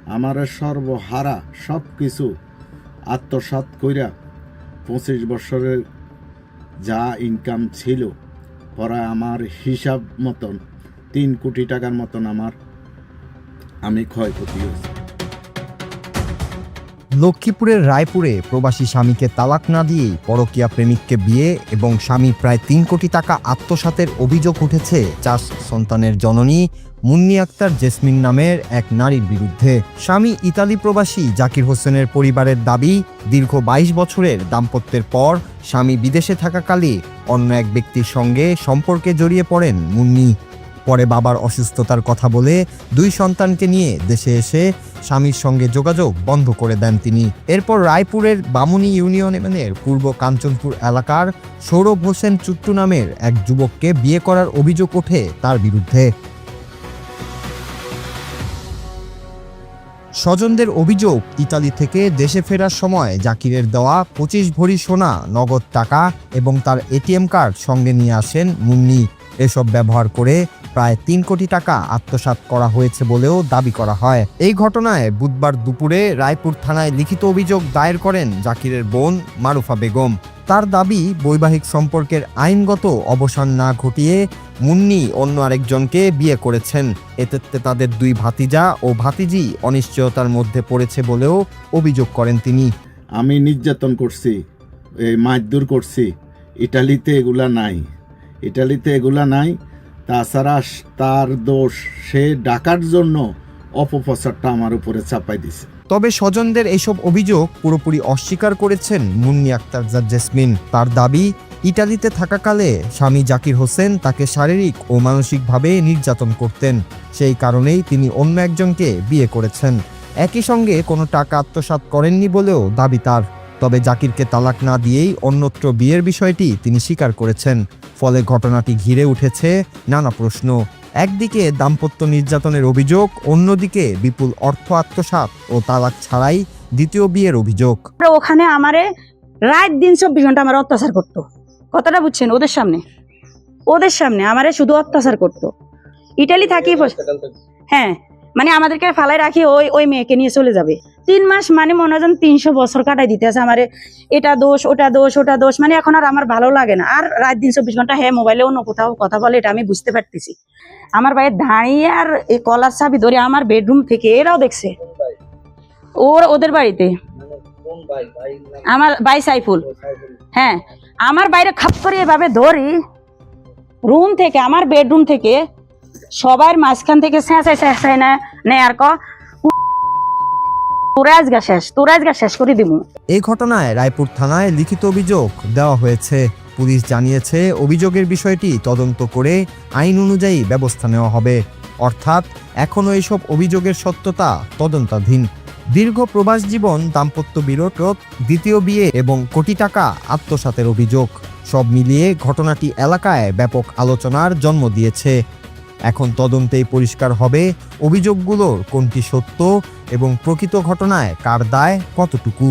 আমার সর্বহারা সব কিছু আত্মসাৎ কইরা 25 বছরের যা ইনকাম ছিল পরে আমার হিসাব মতন 3 কোটি টাকার মতন আমি ক্ষয়ক্ষতি হয়েছে। লক্ষ্মীপুরের রায়পুরে প্রবাসী স্বামীকে তালাক না দিয়েই পরকীয়া প্রেমিককে বিয়ে এবং স্বামীর প্রায় 3 কোটি টাকা আত্মসাতের অভিযোগ উঠেছে 4 সন্তানের জননী মুন্নি আক্তার জেসমিন নামের এক নারীর বিরুদ্ধে। স্বামী ইতালি প্রবাসী জাকির হোসেনের পরিবারের দাবি, দীর্ঘ 22 বছরের দাম্পত্যের পর স্বামী বিদেশে থাকাকালে অন্য এক ব্যক্তির সঙ্গে সম্পর্কে জড়িয়ে পড়েন মুন্নি। পরে বাবার অসুস্থতার কথা বলে 2 সন্তানকে নিয়ে দেশে এসে স্বামীর সঙ্গে যোগাযোগ বন্ধ করে দেন তিনি। এরপর রায়পুরের বামুনি ইউনিয়নের পূর্ব কাঞ্চনপুর এলাকার সৌরভ হোসেন চুট্টু নামের এক যুবককে বিয়ে করার অভিযোগ ওঠে তার বিরুদ্ধে। স্বজনদের অভিযোগ, ইতালি থেকে দেশে ফেরার সময় জাকিরের দেওয়া 25 ভরি সোনা, নগদ টাকা এবং তার এটিএম কার্ড সঙ্গে নিয়ে আসেন মুন্নি। এসব ব্যবহার করে প্রায় 3 কোটি টাকা আত্মসাৎ করা হয়েছে বলেও দাবি করা হয়। এই ঘটনায় বুধবার দুপুরে রায়পুর থানায় লিখিত অভিযোগ দায়ের করেন জাকিরের বোন মারুফা বেগম। তার দাবি, বৈবাহিক সম্পর্কের আইনগত অবসান না ঘটিয়ে মুন্নি অন্য আরেকজনকে বিয়ে করেছেন। এতে তাদের 2 ভাতিজা ও ভাতিজি অনিশ্চয়তার মধ্যে পড়েছে বলেও অভিযোগ করেন তিনি। আমি নির্যাতন করছি, মারধর করছি, ইটালিতে এগুলা নাই। তাছাড়া তার দোষ, সে ডাকার জন্য অপপ্রচারটা আমার উপরে চাপাই দিছে। তবে স্বজনদের এসব অভিযোগ পুরোপুরি অস্বীকার করেছেন মুন্নি আক্তার জেসমিন। তার দাবি, ইটালিতে থাকাকালে স্বামী জাকির হোসেন তাকে শারীরিক ও মানসিকভাবে নির্যাতন করতেন, সেই কারণেই তিনি অন্য একজনকে বিয়ে করেছেন। একই সঙ্গে কোনো টাকা আত্মসাৎ করেননি বলেও দাবি তার। তবে জাকিরকে তালাক না দিয়েই অন্যত্র বিয়ের বিষয়টি তিনি স্বীকার করেছেন। ফলে ঘটনাটি ঘিরে উঠেছে নানা প্রশ্ন। একদিকে দাম্পত্য নির্যাতনের অভিযোগ, অন্যদিকে বিপুল অর্থ আত্মসাৎ ও তালাক ছাড়াই দ্বিতীয় বিয়ের অভিযোগ। ওখানে আমারে রাত দিন 24 ঘন্টা আমার অত্যাচার করতো। কথাটা বুঝছেন? ওদের সামনে আমারে শুধু অত্যাচার করতো। ইটালি থাকি, হ্যাঁ, মানে আমাদেরকে ফালাই রাখি, ওই মেয়েকে নিয়ে চলে যাবে। 3 মাস মানে মনে হয় 300 বছর কাটাই দিতে আছে আমারে। এটা দোষ, ওটা দোষ, মানে এখন আর আমার ভালো লাগে না। আর রাত দিন 24 ঘন্টা হ্যাঁ মোবাইলে অন্য কোথাও কথা বলে, এটা আমি বুঝতে পারতেছি। আমার ভাইয়ের দাঁড়িয়ে আর এই কলার চাবি ধরে আমার বেডরুম থেকে এরাও দেখছে, ওদের বাড়িতে। আমার ভাই সাইফুল, হ্যাঁ, আমার বাইরে খাপ করে এভাবে ধরি রুম থেকে, আমার বেডরুম থেকে সবার মাঝখান থেকে চেঁচাই না নেয়ার তোরা আজগা শেষ করে দিব। এই ঘটনায় রায়পুর থানায় লিখিত অভিযোগ দেওয়া হয়েছে। পুলিশ জানিয়েছে, অভিযোগের বিষয়টি তদন্ত করে আইন অনুযায়ী ব্যবস্থা নেওয়া হবে। অর্থাৎ এখনও এইসব অভিযোগের সত্যতা তদন্তাধীন। দীর্ঘ প্রবাস জীবন, দাম্পত্য বিরোধ, দ্বিতীয় বিয়ে এবং কোটি টাকা আত্মসাতের অভিযোগ, সব মিলিয়ে ঘটনাটি এলাকায় ব্যাপক আলোচনার জন্ম দিয়েছে। এখন তদন্তেই পরিষ্কার হবে অভিযোগগুলোর কোনটি সত্য এবং প্রকৃত ঘটনায় কার দায় কতটুকু।